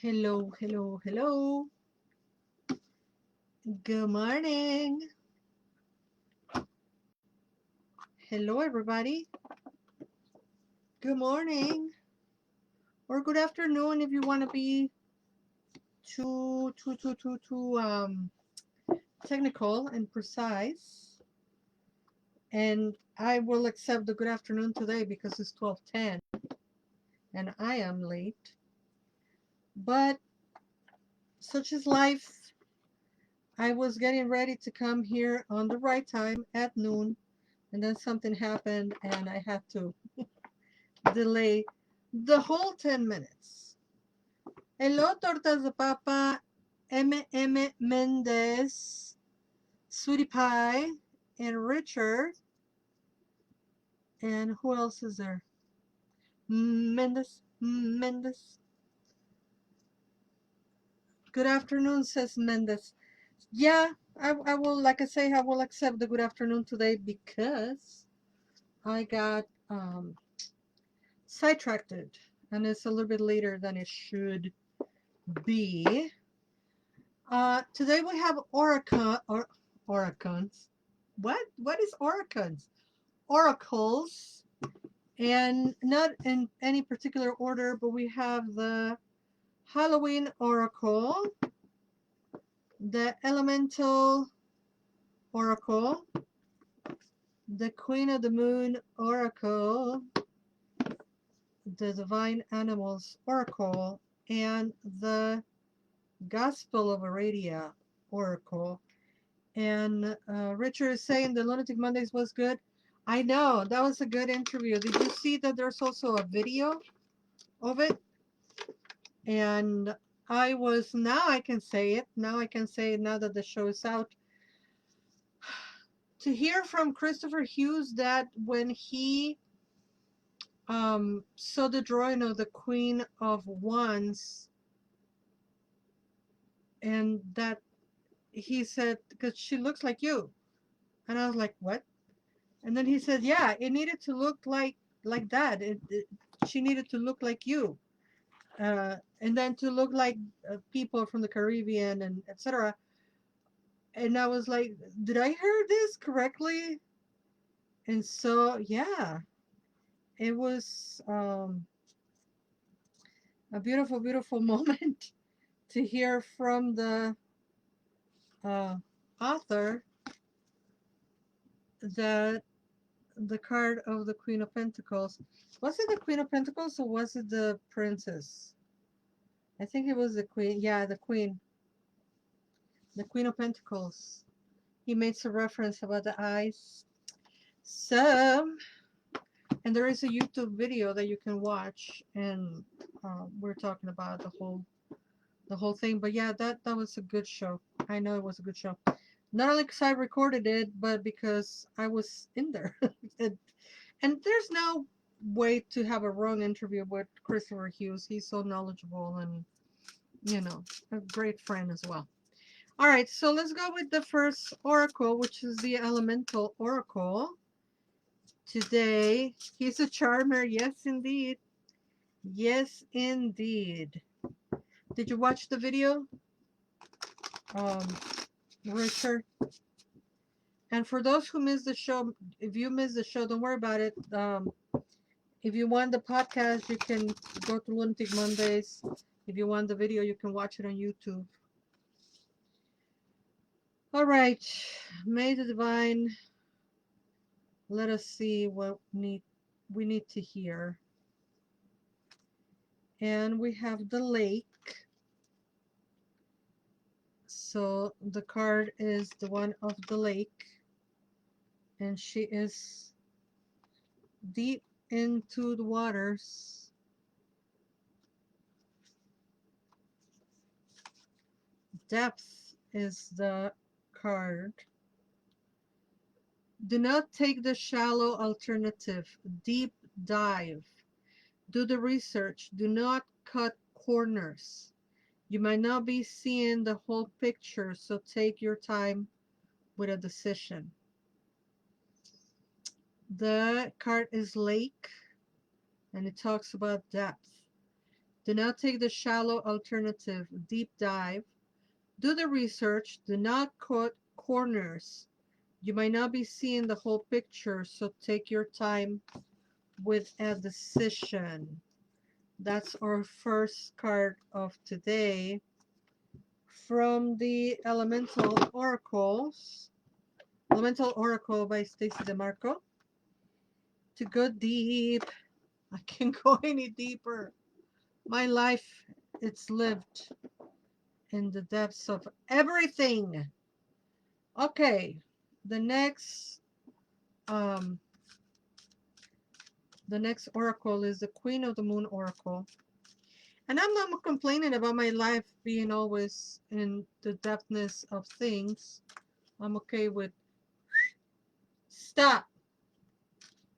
Hello, hello, hello. Good morning. Hello, everybody. Good morning or good afternoon if you want to be too technical and precise. And I will accept the good afternoon today because it's 12:10 and I am late. But such is life. I was getting ready to come here on the right time at noon, and then something happened and I had to delay the whole 10 minutes. Hello, Tortas de Papa, M. Mendez, Sweetie Pie, and Richard. And who else is there? Mendez. Good afternoon, says Mendez. Yeah, I will, like I say, I will accept the good afternoon today because I got sidetracked and it's a little bit later than it should be. Today we have oracons. What is oracons? Oracles, and not in any particular order, but we have the Halloween oracle, the elemental oracle, the Queen of the Moon oracle, the divine animals oracle, and the Gospel of Aradia oracle. And Richard is saying the Lunatic Mondays was good. I know, that was a good interview. Did you see that there's also a video of it? And now I can say it. Now I can say it now that the show is out. To hear from Christopher Hughes that when he saw the drawing of the Queen of Wands, and that he said, because she looks like you. And I was like, what? And then he said, yeah, it needed to look like that. She needed to look like you. And then to look like people from the Caribbean and etc. And I was like, did I hear this correctly? And so, yeah, it was a beautiful, beautiful moment to hear from the uh, author that the card of the Queen of Pentacles, was it the Queen of Pentacles or was it the Princess? I think it was the Queen. Yeah, the Queen of Pentacles. He made some reference about the eyes. So, and there is a YouTube video that you can watch, and we're talking about the whole thing. But yeah, that was a good show. I know it was a good show. Not only because I recorded it, but because I was in there. And there's no way to have a wrong interview with Christopher Hughes. He's so knowledgeable and, a great friend as well. All right, so let's go with the first oracle, which is the elemental oracle. Today, he's a charmer. Yes, indeed. Yes, indeed. Did you watch the video, um, Richard? And for those who missed the show, if you missed the show, don't worry about it. If you want the podcast, you can go to Lunatic Mondays. If you want the video, you can watch it on YouTube. All right, may the divine let us see what we need to hear. And we have the lake. So the card is the one of the lake, and she is deep into the waters. Depth is the card. Do not take the shallow alternative. Deep dive. Do the research. Do not cut corners. You might not be seeing the whole picture, so take your time with a decision. The card is lake, and it talks about depth. Do not take the shallow alternative. Deep dive. Do the research. Do not cut corners. You might not be seeing the whole picture, so take your time with a decision. That's our first card of today from the Elemental Oracles. Elemental Oracle by Stacy DeMarco. To go deep. I can't go any deeper. My life, it's lived in the depths of everything. Okay, the next um the next oracle is the Queen of the Moon Oracle. And I'm not complaining about my life being always in the depthness of things. I'm okay with stop.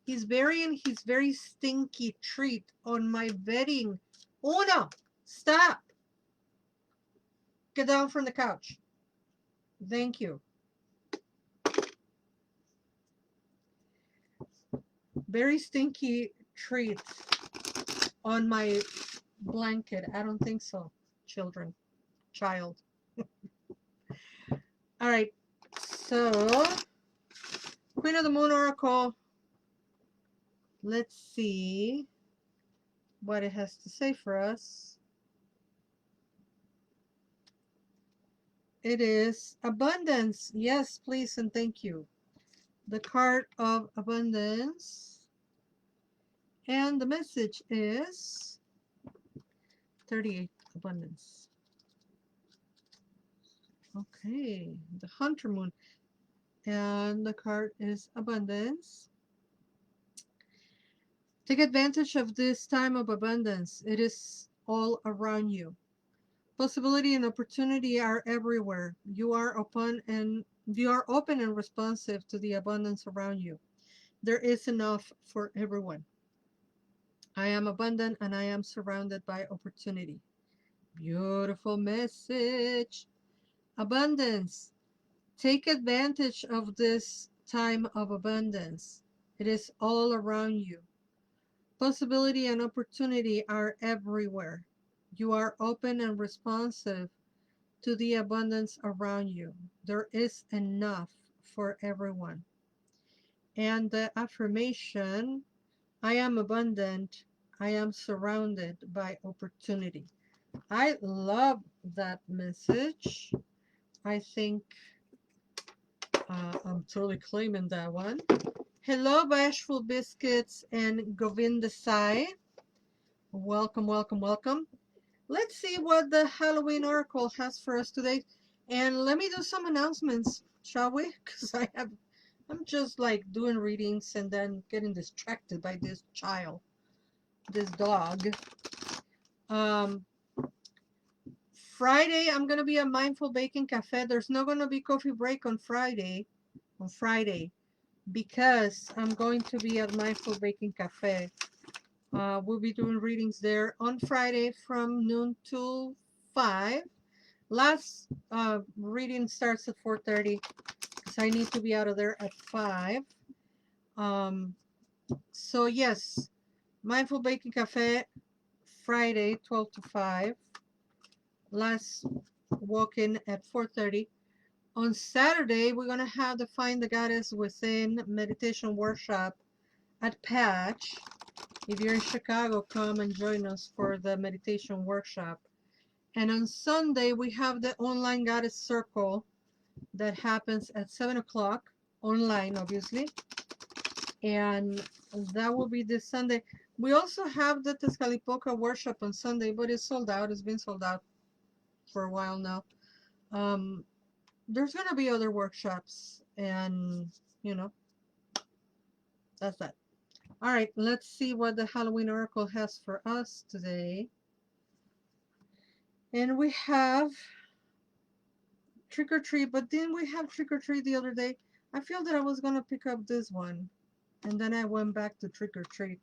He's burying his very stinky treat on my bedding. Uno, stop. Get down from the couch. Thank you. Very stinky treat on my blanket. I don't think so, children. Child. All right. So, Queen of the Moon Oracle. Let's see what it has to say for us. It is abundance. Yes, please and thank you. The card of abundance. And the message is 38, abundance. Okay, the Hunter Moon. And the card is abundance. Take advantage of this time of abundance. It is all around you. Possibility and opportunity are everywhere. You are open and responsive to the abundance around you. There is enough for everyone. I am abundant and I am surrounded by opportunity. Beautiful message. Abundance. Take advantage of this time of abundance. It is all around you. Possibility and opportunity are everywhere. You are open and responsive to the abundance around you. There is enough for everyone. And the affirmation, I am abundant. I am surrounded by opportunity. I love that message. I think I'm totally claiming that one. Hello, Bashful Biscuits and Govinda Sai. Welcome, welcome, welcome. Let's see what the Halloween Oracle has for us today. And let me do some announcements, shall we? Because I'm just like doing readings and then getting distracted by this child, this dog. Friday, I'm going to be at Mindful Baking Cafe. There's not going to be coffee break on Friday, because I'm going to be at Mindful Baking Cafe. We'll be doing readings there on Friday from noon to 5. Last reading starts at 4:30 because I need to be out of there at 5. So yes, Mindful Baking Cafe, Friday, 12 to 5. Last walk-in at 4:30. On Saturday, we're going to have the Find the Goddess Within meditation workshop at Patch. If you're in Chicago, come and join us for the meditation workshop. And on Sunday, we have the Online Goddess Circle that happens at 7 o'clock, online, obviously. And that will be this Sunday. We also have the Tezcatlicpoca workshop on Sunday, but it's sold out. It's been sold out for a while now. There's going to be other workshops, and, you know, that's that. All right, let's see what the Halloween Oracle has for us today. And we have Trick or Treat, but didn't we have Trick or Treat the other day? I feel that I was going to pick up this one, and then I went back to Trick or Treat.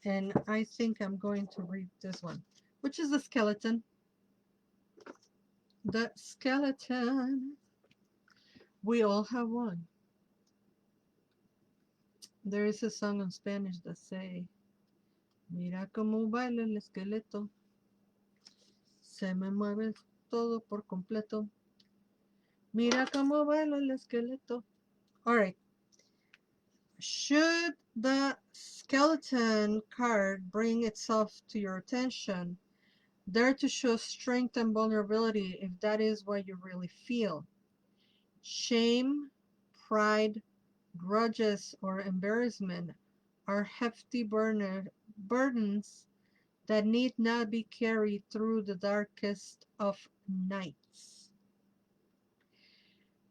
And I think I'm going to read this one, which is the skeleton. The skeleton. We all have one. There is a song in Spanish that say, Mira cómo baila el esqueleto. Se me mueve todo por completo. Mira cómo baila el esqueleto. All right. Should the skeleton card bring itself to your attention, dare to show strength and vulnerability if that is what you really feel. Shame, pride, grudges, or embarrassment are hefty burdens that need not be carried through the darkest of nights.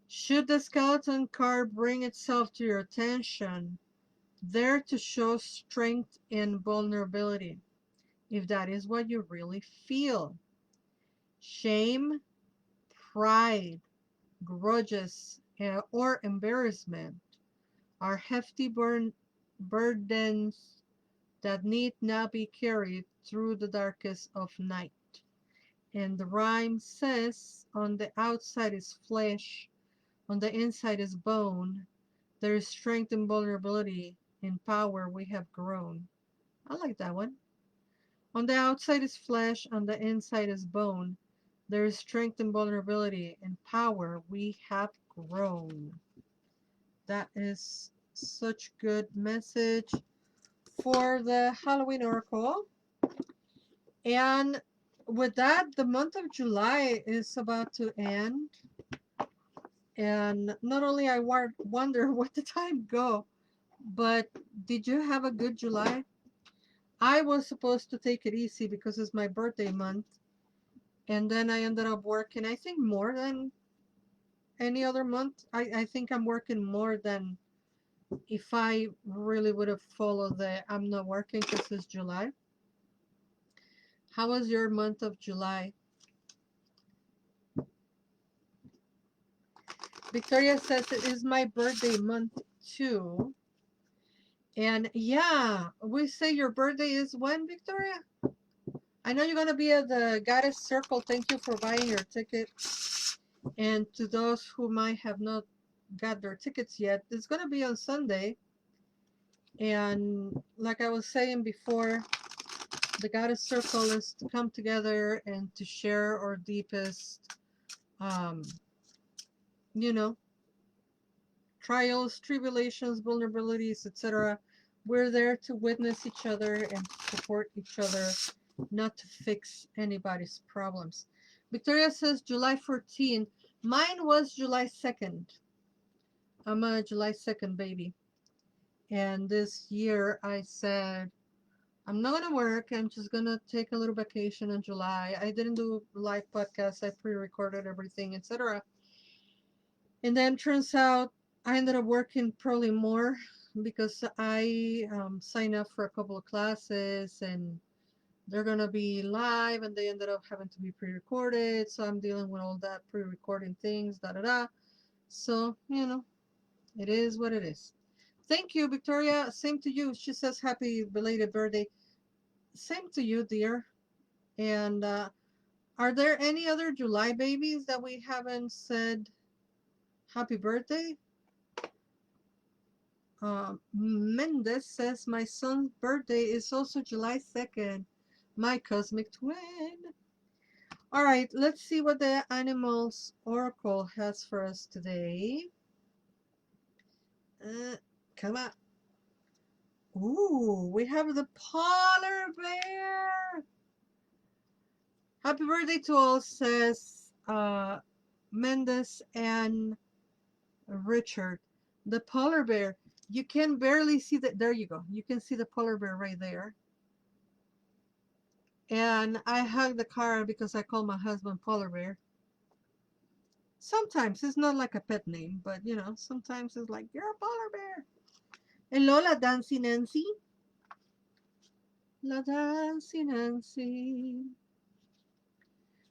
Should the skeleton card bring itself to your attention, there to show strength and vulnerability, if that is what you really feel. Shame, pride, grudges, or embarrassment are hefty burdens that need not be carried through the darkest of night. And the rhyme says, on the outside is flesh, on the inside is bone. There is strength and vulnerability. In power we have grown. I like that one. On the outside is flesh, on the inside is bone. There is strength and vulnerability. In power we have grown. That is such good message for the Halloween Oracle. And with that, the month of July is about to end. And not only I wonder what the time go, but did you have a good July? I was supposed to take it easy because it's my birthday month. And then I ended up working, I think, more than any other month. I think I'm working more than if I really would have followed the I'm not working because it's July. How was your month of July? Victoria says it is my birthday month too. And yeah, we say your birthday is when, Victoria? I know you're going to be at the Goddess Circle. Thank you for buying your ticket. And to those who might have not got their tickets yet, it's going to be on Sunday. And like I was saying before, the Goddess Circle is to come together and to share our deepest, you know, trials, tribulations, vulnerabilities, etc. We're there to witness each other and support each other, not to fix anybody's problems. Victoria says July 14th. Mine was July 2nd. I'm a July 2nd baby. And this year I said, I'm not going to work. I'm just going to take a little vacation in July. I didn't do live podcasts. I pre-recorded everything, etc. And then turns out I ended up working probably more because I signed up for a couple of classes and they're going to be live and they ended up having to be pre-recorded. So I'm dealing with all that pre-recording things, da da da. So, you know, it is what it is. Thank you, Victoria. Same to you. She says happy belated birthday. Same to you, dear. And are there any other July babies that we haven't said happy birthday? Mendez says my son's birthday is also July 2nd. My cosmic twin. All right, let's see what the Animals Oracle has for us today. Come on. Ooh, we have the polar bear. Happy birthday to all, says Mendez and Richard. The polar bear. You can barely see that. There you go. You can see the polar bear right there. And I hug the car because I call my husband polar bear. Sometimes it's not like a pet name, but you know, sometimes it's like, you're a polar bear. And Lola, Dancy Nancy. La Dancy Nancy.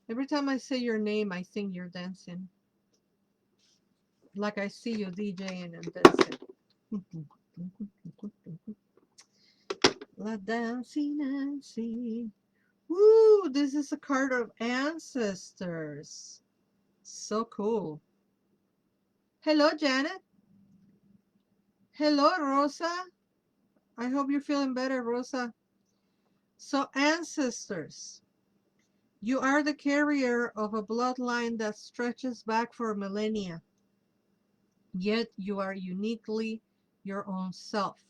Every time I say your name, I think you're dancing. Like I see you DJing and dancing. La Dancy Nancy. Woo, this is a card of ancestors. So cool. Hello, Janet. Hello, Rosa. I hope you're feeling better, Rosa. So, ancestors. You are the carrier of a bloodline that stretches back for millennia, yet you are uniquely your own self.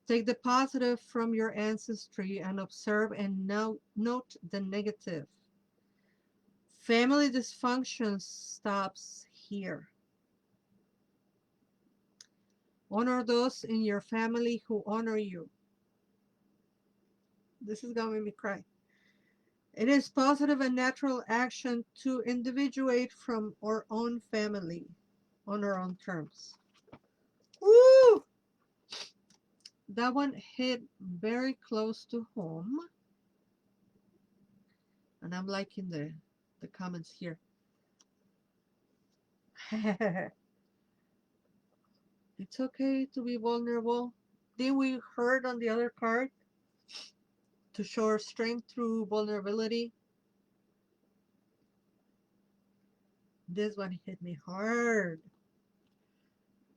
Take the positive from your ancestry and observe and note the negative. Family dysfunction stops here. Honor those in your family who honor you. This is going to make me cry. It is positive and natural action to individuate from our own family on our own terms. Woo! That one hit very close to home. And I'm liking the comments here. It's okay to be vulnerable. Then we heard on the other card to show our strength through vulnerability. This one hit me hard.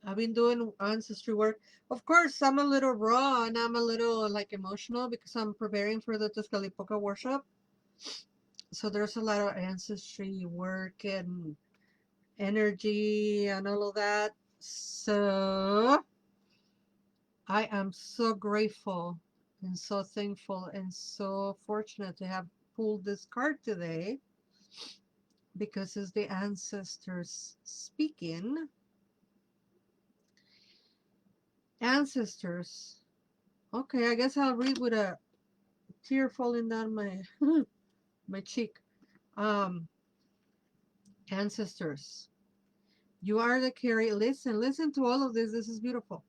I've been doing ancestry work. Of course, I'm a little raw and I'm a little like emotional because I'm preparing for the Tezcatlicpoca workshop. So there's a lot of ancestry work and energy and all of that. So I am so grateful and so thankful and so fortunate to have pulled this card today because it's the ancestors speaking. Ancestors. Okay, I guess I'll read with a tear falling down my my cheek. Ancestors. You are the carrier. Listen to all of this. This is beautiful.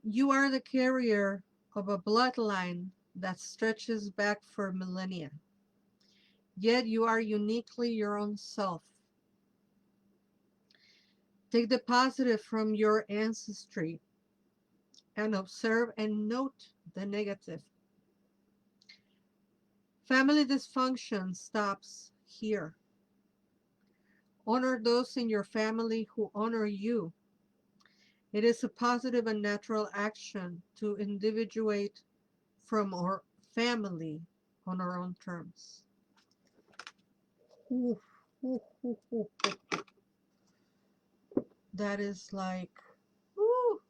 You are the carrier of a bloodline that stretches back for millennia. Yet you are uniquely your own self. Take the positive from your ancestry and observe and note the negative. Family dysfunction stops here. Honor those in your family who honor you. It is a positive and natural action to individuate from our family on our own terms. Ooh, ooh, ooh, ooh, ooh. That is like, ooh.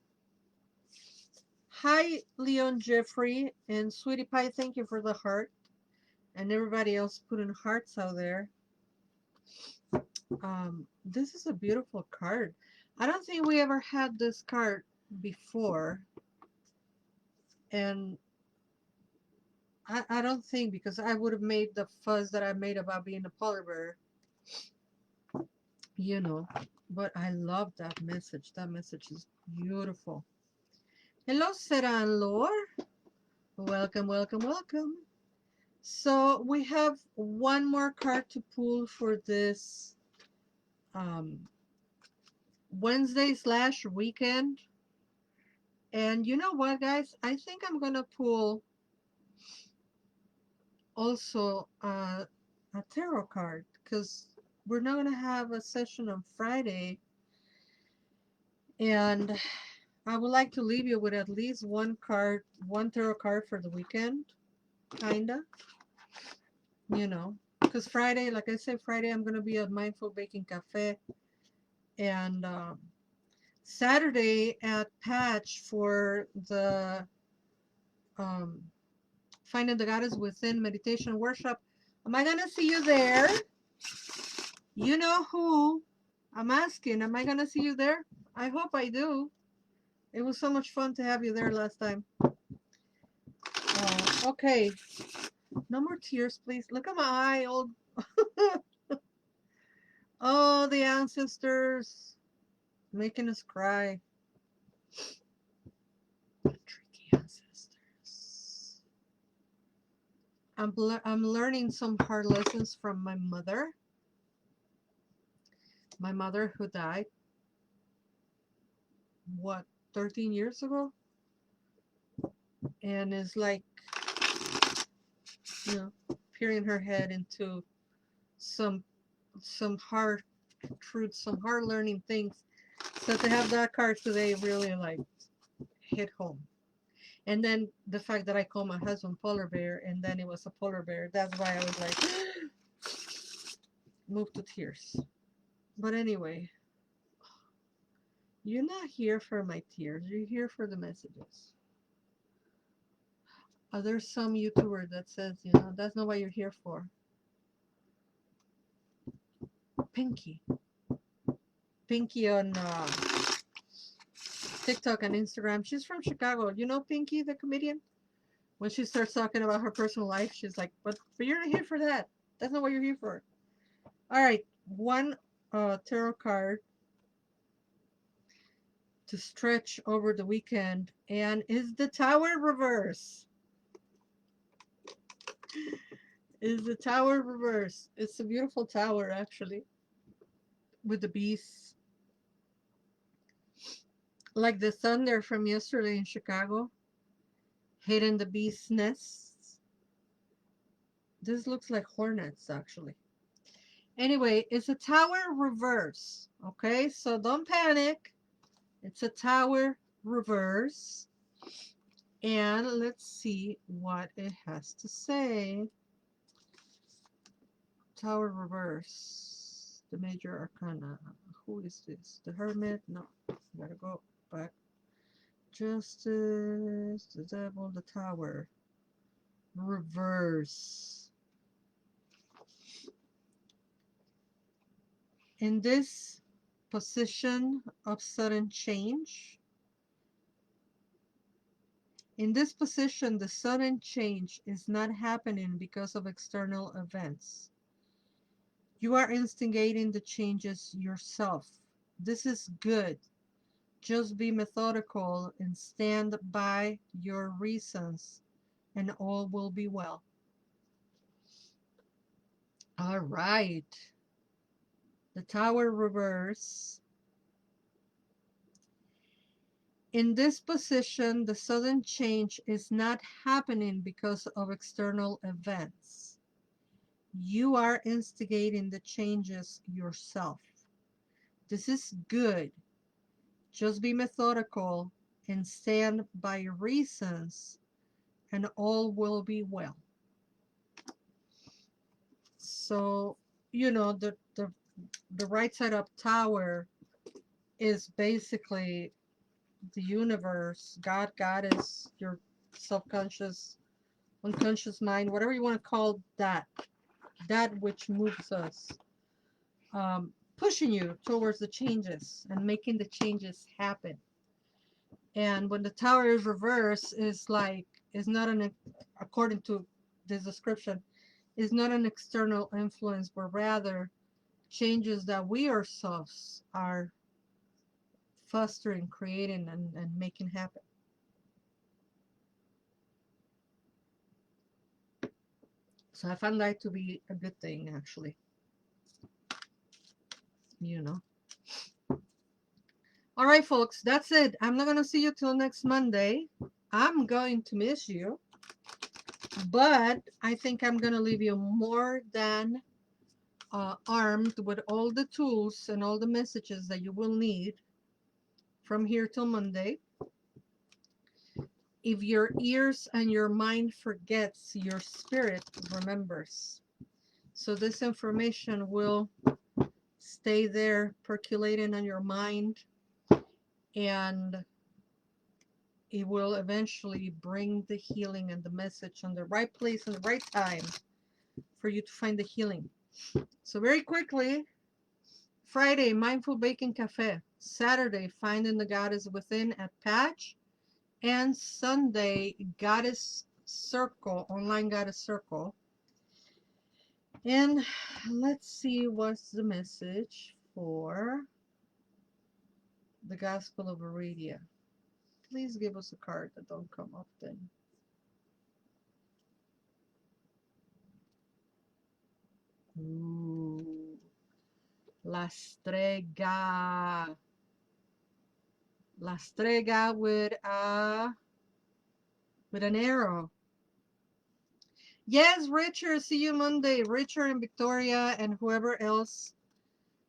Hi, Leon Jeffrey and Sweetie Pie. Thank you for the heart. And everybody else putting hearts out there. This is a beautiful card. I don't think we ever had this card before. And I don't think, because I would have made the fuss that I made about being a polar bear, you know. But I love that message. That message is beautiful. Hello, Sarah and Lore. Welcome, welcome, welcome. So we have one more card to pull for this Wednesday/weekend. And you know what, guys? I think I'm going to pull also a tarot card because we're not going to have a session on Friday. And I would like to leave you with at least one card, one tarot card for the weekend, kinda, you know, because Friday, like I said, Friday I'm going to be at Mindful Baking Cafe, and Saturday at Patch for the Finding the Goddess Within meditation workshop. Am I going to see you there? You know who? I'm asking, am I going to see you there? I hope I do. It was so much fun to have you there last time. Okay. No more tears, please. Look at my eye, old. Oh, the ancestors making us cry. Tricky ancestors. I'm learning some hard lessons from my mother. My mother who died, what, 13 years ago? And is like, you know, peering her head into some hard truths, some hard learning things. So to have that card today really like hit home. And then the fact that I called my husband polar bear and then it was a polar bear, that's why I was like, moved to tears. But anyway, you're not here for my tears, you're here for the messages. There's some YouTuber that says, you know, that's not what you're here for. Pinky. Pinky on TikTok and Instagram. She's from Chicago. You know Pinky, the comedian? When she starts talking about her personal life, she's like, but you're not here for that. That's not what you're here for. All right. One tarot card to stretch over the weekend, and is the Tower reverse. Is the Tower reverse. It's a beautiful tower, actually, with the beasts. Like the thunder from yesterday in Chicago, hitting the beast nests. This looks like hornets, actually. Anyway, it's a tower reverse. Okay, so don't panic. It's a tower reverse. And let's see what it has to say. Tower reverse. The major arcana. Who is this? The hermit? No. Gotta go back. Justice. The devil. The tower. Reverse. In this position of sudden change, in this position, the sudden change is not happening because of external events. You are instigating the changes yourself. This is good. Just be methodical and stand by your reasons, and all will be well. All right. The Tower reverse. In this position, the sudden change is not happening because of external events. You are instigating the changes yourself. This is good. Just be methodical and stand by your reasons, and all will be well. So, you know, the right side up tower is basically the universe, God, Goddess, your subconscious, unconscious mind, whatever you want to call that which moves us, pushing you towards the changes and making the changes happen. And when the tower is reversed, is not an, according to this description, is not an external influence, but rather changes that we ourselves are fostering, creating, and making happen. So I found that to be a good thing, actually. You know. All right, folks, that's it. I'm not going to see you till next Monday. I'm going to miss you. But I think I'm going to leave you more than armed with all the tools and all the messages that you will need from here till Monday. If your ears and your mind forgets, your spirit remembers. So this information will stay there percolating on your mind, and it will eventually bring the healing and the message on the right place and the right time for you to find the healing. So very quickly, Friday, Mindful Baking Cafe. Saturday, Finding the Goddess Within at Patch. And Sunday, Goddess Circle, Online Goddess Circle. And let's see what's the message for the Gospel of Aradia. Please give us a card that don't come often. Ooh. La Strega. La Strega with an arrow. Yes, Richard, see you Monday. Richard and Victoria and whoever else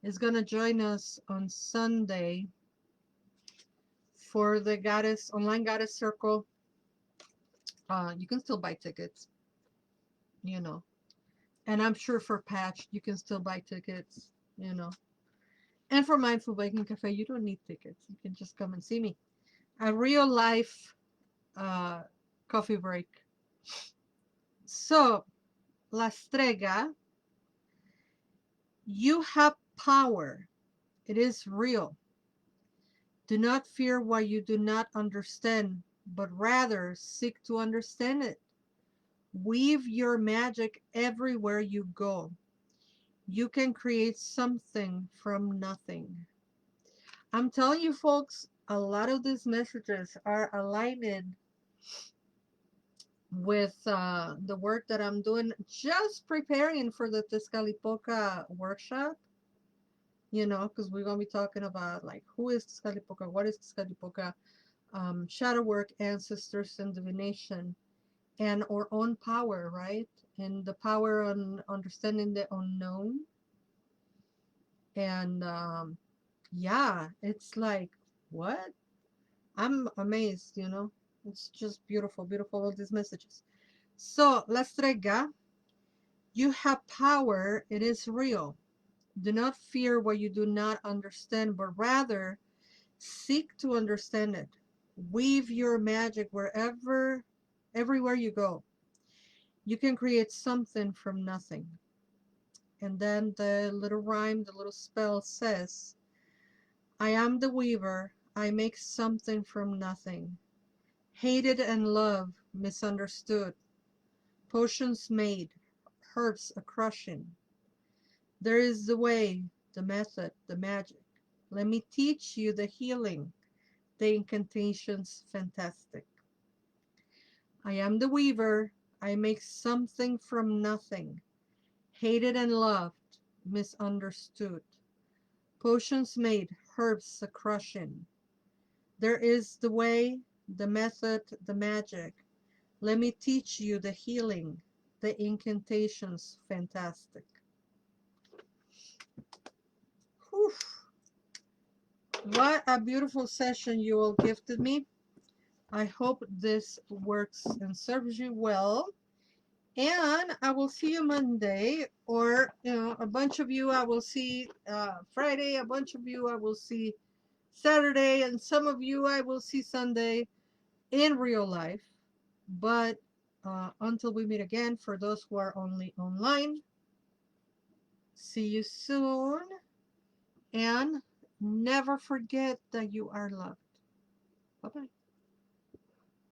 is going to join us on Sunday for the Goddess Online Goddess Circle. You can still buy tickets, you know. And I'm sure for Patch, you can still buy tickets, you know. And for Mindful Baking Cafe, you don't need tickets. You can just come and see me. A real life uh, coffee break. So, La Strega, you have power. It is real. Do not fear what you do not understand, but rather seek to understand it. Weave your magic everywhere you go. You can create something from nothing. I'm telling you, folks, a lot of these messages are aligned with the work that I'm doing, just preparing for the Tezcatlipoca workshop, you know, because we're going to be talking about like who is Tezcatlipoca, what is Tezcatlipoca, shadow work, ancestors, and divination, and our own power, right? And the power on understanding the unknown. And yeah, it's like, what? I'm amazed, you know? It's just beautiful, beautiful, all these messages. So, La Strega, you have power, it is real. Do not fear what you do not understand, but rather seek to understand it. Weave your magic wherever, everywhere you go. You can create something from nothing. And then the little rhyme, the little spell says, I am the weaver, I make something from nothing. Hated and loved, misunderstood. Potions made, herbs a crushing. There is the way, the method, the magic. Let me teach you the healing, the incantations fantastic. I am the weaver, I make something from nothing. Hated and loved, misunderstood. Potions made, herbs a crushing. There is the way, the method, the magic. Let me teach you the healing, the incantations fantastic. Whew. What a beautiful session you all gifted me. I hope this works and serves you well. And I will see you Monday, or you know, a bunch of you I will see Friday, a bunch of you I will see Saturday, and some of you I will see Sunday in real life. But until we meet again, for those who are only online, see you soon, and never forget that you are loved. Bye bye.